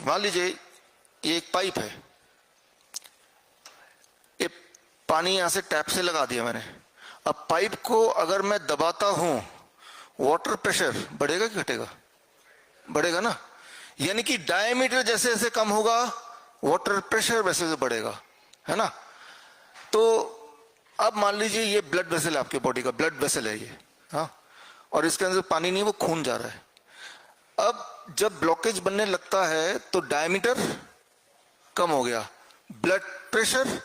मान लीजिए ये एक पाइप है, ये पानी यहां से टैप से लगा दिया मैंने। अब पाइप को अगर मैं दबाता हूं, वाटर प्रेशर बढ़ेगा कि घटेगा? बढ़ेगा ना। यानी कि डायमीटर जैसे जैसे कम होगा, वाटर प्रेशर वैसे वैसे बढ़ेगा, है ना। तो अब मान लीजिए ये ब्लड वेसल है, आपके बॉडी का ब्लड वेसल है ये, हाँ, और इसके अंदर पानी नहीं, वो खून जा रहा है। अब जब ब्लॉकेज बनने लगता है तो डायमीटर कम हो गया, ब्लड प्रेशर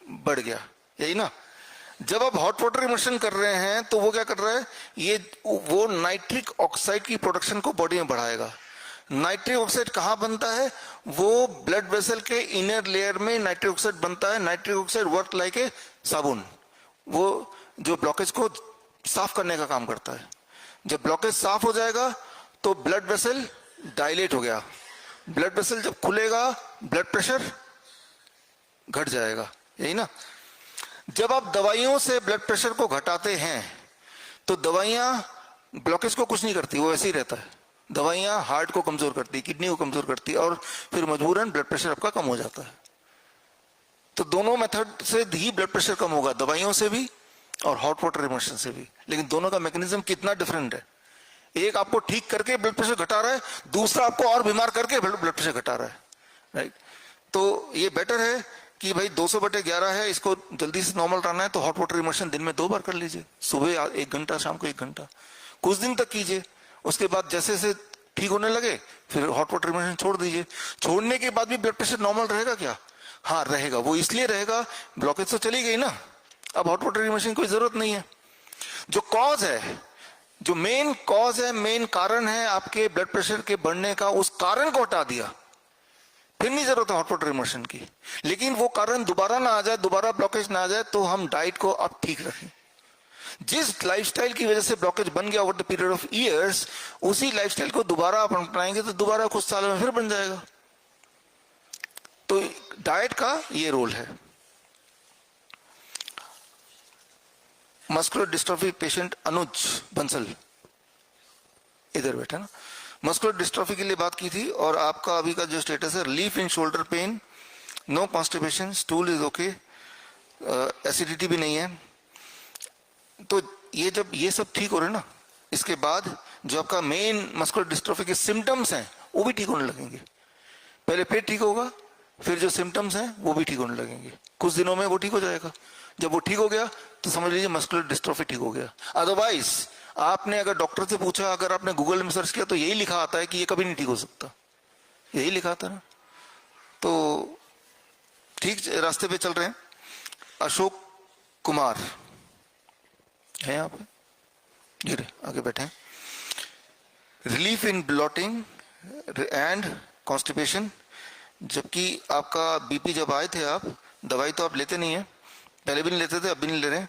बढ़ गया, यही ना। जब आप हॉट वाटर इमर्शन कर रहे हैं तो वो क्या कर रहा है, ये वो नाइट्रिक ऑक्साइड की प्रोडक्शन को बॉडी में बढ़ाएगा। नाइट्रिक ऑक्साइड कहां बनता है? वो ब्लड वेसल के इनर लेयर में नाइट्रिक ऑक्साइड बनता है। Nitric oxide work like a साबुन, वो जो ब्लॉकेज को साफ करने का काम करता है। जब ब्लॉकेज साफ हो जाएगा तो ब्लड वेसल डायलेट हो गया, ब्लड वेसल जब खुलेगा ब्लड प्रेशर घट जाएगा, यही ना। जब आप दवाइयों से ब्लड प्रेशर को घटाते हैं तो दवाइयां ब्लॉकेज को कुछ नहीं करती, वो ऐसे ही रहता है। दवाइयां हार्ट को कमजोर करती, किडनी को कमजोर करती, और फिर मजबूरन ब्लड प्रेशर आपका कम हो जाता है। तो दोनों मेथड से ही ब्लड प्रेशर कम होगा, दवाइयों से भी और हॉट वाटर इमर्शन से भी। लेकिन दोनों का मैकेनिज्म कितना डिफरेंट है। एक आपको ठीक करके ब्लड प्रेशर घटा रहा है, दूसरा आपको और बीमार करके ब्लड प्रेशर घटा रहा है, राइट। तो ये बेटर है कि भाई 200/11 है, इसको जल्दी से नॉर्मल करना है तो हॉट वाटर इमर्शन दिन में 2 बार कर लीजिए, सुबह 1 घंटा, शाम को 1 घंटा, कुछ दिन तक कीजिए। उसके बाद जैसे जैसे ठीक होने लगे फिर हॉट वाटर इमर्शन छोड़ दीजिए। छोड़ने के बाद भी ब्लड प्रेशर नॉर्मल रहेगा क्या? हाँ रहेगा। वो इसलिए रहेगा, ब्लॉकेज तो चली गई ना, अब हॉट वाटर इमर्शन की कोई जरूरत नहीं है। जो कॉज है, जो मेन कॉज है, मेन कारण है आपके ब्लड प्रेशर के बढ़ने का, उस कारण को हटा दिया, फिर नहीं जरूरत है हॉट वाटर इमर्शन की। लेकिन वो कारण दोबारा ना आ जाए, दोबारा ब्लॉकेज ना आ जाए, तो हम डाइट को अब ठीक रखें। जिस लाइफस्टाइल की वजह से ब्लॉकेज बन गया over the period of years, उसी लाइफस्टाइल को दोबारा आप अपनाएंगे तो दोबारा कुछ सालों में फिर बन जाएगा। तो डाइट का ये रोल है। मस्कुलर डिस्ट्रॉफी पेशेंट अनुज बंसल इधर बैठा ना, मस्कुलर डिस्ट्रॉफी के लिए बात की थी, और आपका अभी का जो स्टेटस है, relief in shoulder pain, no constipation, stool is okay, acidity भी नहीं है। तो ये जब ये सब ठीक हो रहे ना, इसके बाद जो आपका मेन मस्कुलर डिस्ट्रॉफी के सिम्टम्स हैं वो भी ठीक होने लगेंगे। पहले पेट ठीक होगा, फिर जो सिम्टम्स हैं वो भी ठीक होने लगेंगे, कुछ दिनों में वो ठीक हो जाएगा। जब वो ठीक हो गया तो समझ लीजिए मस्कुलर डिस्ट्रॉफी ठीक हो गया। अदरवाइज आपने अगर डॉक्टर से पूछा, अगर आपने गूगल में सर्च किया तो यही लिखा आता है कि ये कभी नहीं ठीक हो सकता, यही लिखा आता ना। तो ठीक रास्ते पे चल रहे हैं। अशोक कुमार है यहाँ पे, ये आगे बैठे हैं। Relief in blotting and constipation, जबकि आपका बीपी जब आए थे आप, दवाई तो आप लेते नहीं है, पहले भी नहीं लेते थे, अब भी नहीं ले रहे हैं।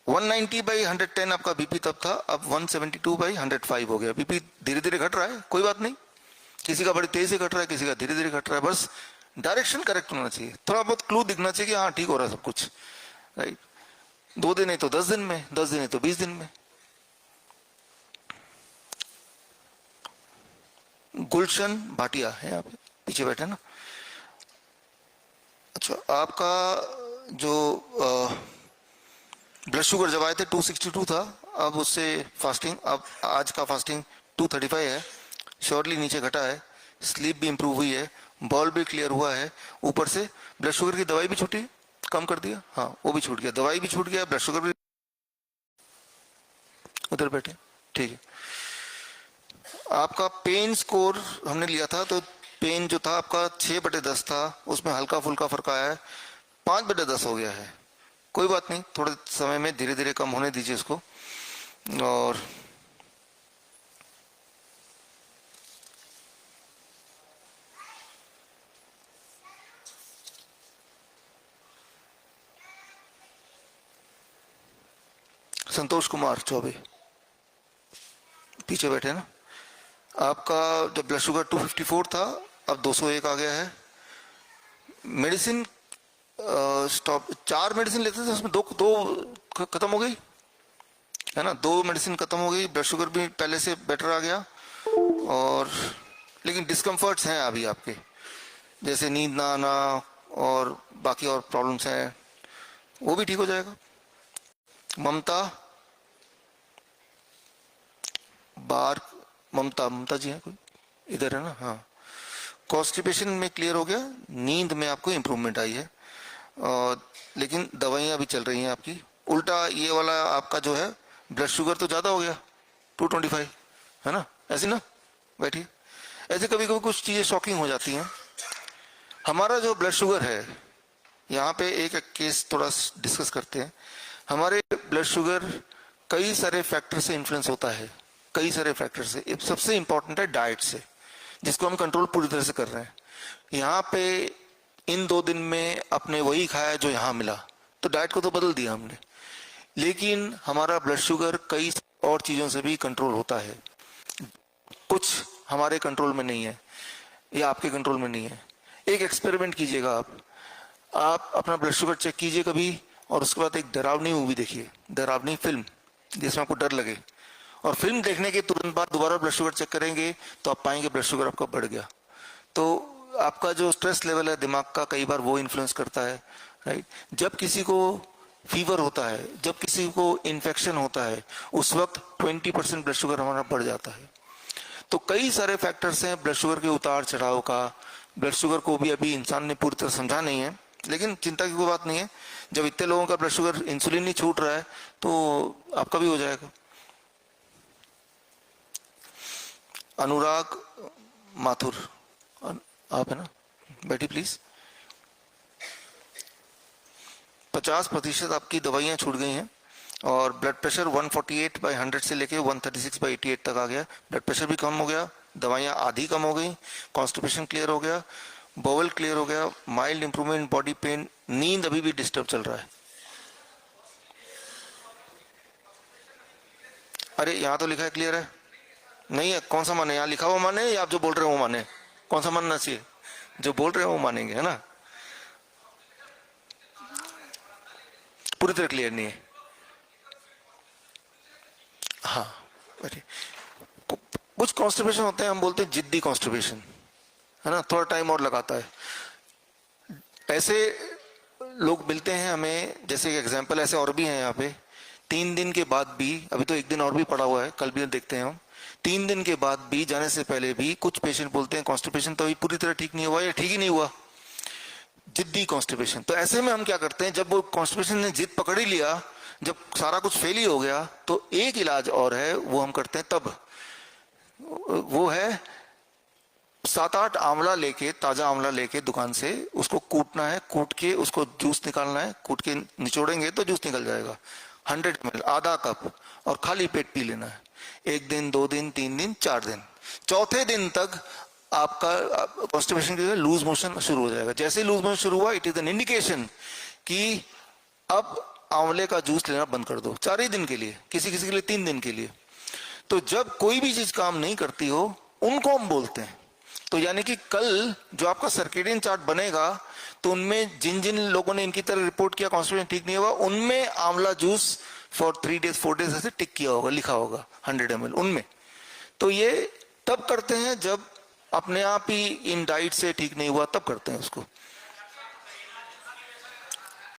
190/110 आपका बीपी तब था, अब 172/105 हो गया। बीपी धीरे धीरे घट रहा है, कोई बात नहीं, किसी का बड़ी तेज से घट रहा है, किसी का धीरे धीरे घट रहा है, बस डायरेक्शन करेक्ट होना चाहिए, थोड़ा बहुत क्लू दिखना चाहिए कि हाँ ठीक हो रहा है सब कुछ, राइट। 2 दिन नहीं तो 10 दिन में, 10 दिन नहीं तो 20 दिन में। गुलशन भाटिया है आप पीछे बैठे ना। अच्छा, आपका जो ब्लड शुगर जब आए थे 262 था, अब उससे फास्टिंग, अब आज का फास्टिंग 235 है, श्योरली नीचे घटा है, स्लीप भी इंप्रूव हुई है, बॉल भी क्लियर हुआ है, ऊपर से ब्लड शुगर की दवाई भी छूटी, कम कर दिया, हाँ वो भी छूट गया, दवाई भी छूट गया, ब्लड शुगर भी। उधर बैठे, ठीक है। आपका पेन स्कोर हमने लिया था, तो पेन जो था आपका 6/10 था, उसमें हल्का फुल्का फर्क आया है, 5/10 हो गया है। कोई बात नहीं, थोड़े समय में धीरे धीरे कम होने दीजिए इसको। और संतोष कुमार चौबे पीछे बैठे ना, आपका जब ब्लड शुगर 254 था, अब 201 आ गया है। मेडिसिन स्टॉप, 4 मेडिसिन लेते थे, उसमें दो खत्म हो गई है ना, 2 मेडिसिन खत्म हो गई, ब्लड शुगर भी पहले से बेटर आ गया, और लेकिन डिस्कम्फर्ट्स हैं अभी आपके, जैसे नींद ना आना और बाकी और प्रॉब्लम्स हैं, वो भी ठीक हो जाएगा। ममता, बार, ममता, ममता जी हैं कोई इधर है ना? हाँ, कॉन्स्टिपेशन में क्लियर हो गया, नींद में आपको इम्प्रूवमेंट आई है, और लेकिन दवाइयाँ अभी चल रही हैं आपकी। उल्टा ये वाला आपका जो है ब्लड शुगर तो ज़्यादा हो गया, 225 है ना, ऐसे ना, बैठिए। ऐसे कभी कभी कुछ चीज़ें शॉकिंग हो जाती हैं। हमारा जो ब्लड शुगर है, यहाँ पे एक केस थोड़ा डिस्कस करते हैं। हमारे ब्लड शुगर कई सारे फैक्टर से इन्फ्लुएंस होता है, कई सारे फैक्टर से। सबसे इंपॉर्टेंट है डाइट से, जिसको हम कंट्रोल पूरी तरह से कर रहे हैं। यहाँ पे इन 2 दिन में आपने वही खाया जो यहाँ मिला, तो डाइट को तो बदल दिया हमने, लेकिन हमारा ब्लड शुगर कई और चीज़ों से भी कंट्रोल होता है। कुछ हमारे कंट्रोल में नहीं है या आपके कंट्रोल में नहीं है। एक एक्सपेरिमेंट कीजिएगा, आप अपना ब्लड शुगर चेक कीजिए कभी, और उसके बाद एक डरावनी मूवी देखिए, डरावनी फिल्म जिसमें आपको डर लगे, और फिल्म देखने के तुरंत बाद दोबारा ब्लड शुगर चेक करेंगे तो आप पाएंगे ब्लड शुगर आपका बढ़ गया। तो आपका जो स्ट्रेस लेवल है दिमाग का, कई बार वो इन्फ्लुएंस करता है, राइट। जब किसी को फीवर होता है, जब किसी को इन्फेक्शन होता है, उस वक्त 20% ब्लड शुगर हमारा बढ़ जाता है। तो कई सारे फैक्टर्स हैं ब्लड शुगर के उतार चढ़ाव का। ब्लड शुगर को भी अभी इंसान ने पूरी तरह समझा नहीं है, लेकिन चिंता की कोई बात नहीं है। जब इतने लोगों का ब्लड शुगर, इंसुलिन नहीं छूट रहा है, तो आपका भी हो जाएगा। अनुराग माथुर, आप है ना, बैठी प्लीज। 50% आपकी दवाइयां छूट गई हैं, और ब्लड प्रेशर 148/100 से लेके 136/88 तक आ गया। ब्लड प्रेशर भी कम हो गया, दवाइयां आधी कम हो गई, कॉन्स्टिपेशन क्लियर हो गया, बोवल क्लियर हो गया, माइल्ड इंप्रूवमेंट बॉडी पेन, नींद अभी भी डिस्टर्ब चल रहा है। अरे यहाँ तो लिखा है क्लियर है, नहीं है? कौन सा माने? यहाँ लिखा हुआ माने या आप जो बोल रहे हो वो माने? कौन सा मानना चाहिए? जो बोल रहे हो वो मानेंगे, है ना? पूरी तरह क्लियर नहीं है। हाँ, कुछ कॉन्स्टिपेशन होते हैं, हम बोलते हैं जिद्दी कॉन्स्टिपेशन, है ना, थोड़ा टाइम और लगाता है। ऐसे लोग मिलते हैं हमें, जैसे एग्जांपल ऐसे और भी हैं यहाँ पे। 3 दिन के बाद भी, अभी तो 1 दिन और भी पड़ा हुआ है, कल भी देखते हैं हम। 3 दिन के बाद भी, जाने से पहले भी कुछ पेशेंट बोलते हैं कॉन्स्टिपेशन तो अभी पूरी तरह ठीक नहीं हुआ या ठीक ही नहीं हुआ, जिद्दी कॉन्स्टिपेशन। तो ऐसे में हम क्या करते हैं, जब वो कॉन्स्टिपेशन ने जिद पकड़ ही लिया, जब सारा कुछ फेल ही हो गया, तो एक इलाज और है, वो हम करते हैं तब। वो है 7-8 आंवला लेके, ताजा आंवला लेके दुकान से, उसको कूटना है, कूट के उसको जूस निकालना है, कूट के निचोड़ेंगे तो जूस निकल जाएगा। 100 ml, आधा कप, और खाली पेट पी लेना है। 1 दिन, 2 दिन, 3 दिन, 4 दिन, चौथे दिन तक आपका कॉन्स्टिपेशन की लूज मोशन शुरू हो जाएगा। जैसे लूज मोशन शुरू हुआ, इट इज एन इंडिकेशन कि अब आंवले का जूस लेना बंद कर दो, 4 ही दिन के लिए, किसी किसी के लिए 3 दिन के लिए। तो जब कोई भी चीज काम नहीं करती हो, उनको हम बोलते हैं। तो यानी कि कल जो आपका सर्केडियन चार्ट बनेगा, तो उनमें जिन जिन लोगों ने इनकी तरह रिपोर्ट किया कॉन्स्टिपेशन ठीक नहीं हुआ, उनमें आंवला जूस फॉर 3 days 4 days ऐसे टिक किया होगा, लिखा होगा 100 ml उनमें। तो ये तब करते हैं जब अपने आप ही इन डाइट से ठीक नहीं हुआ, तब करते हैं उसको।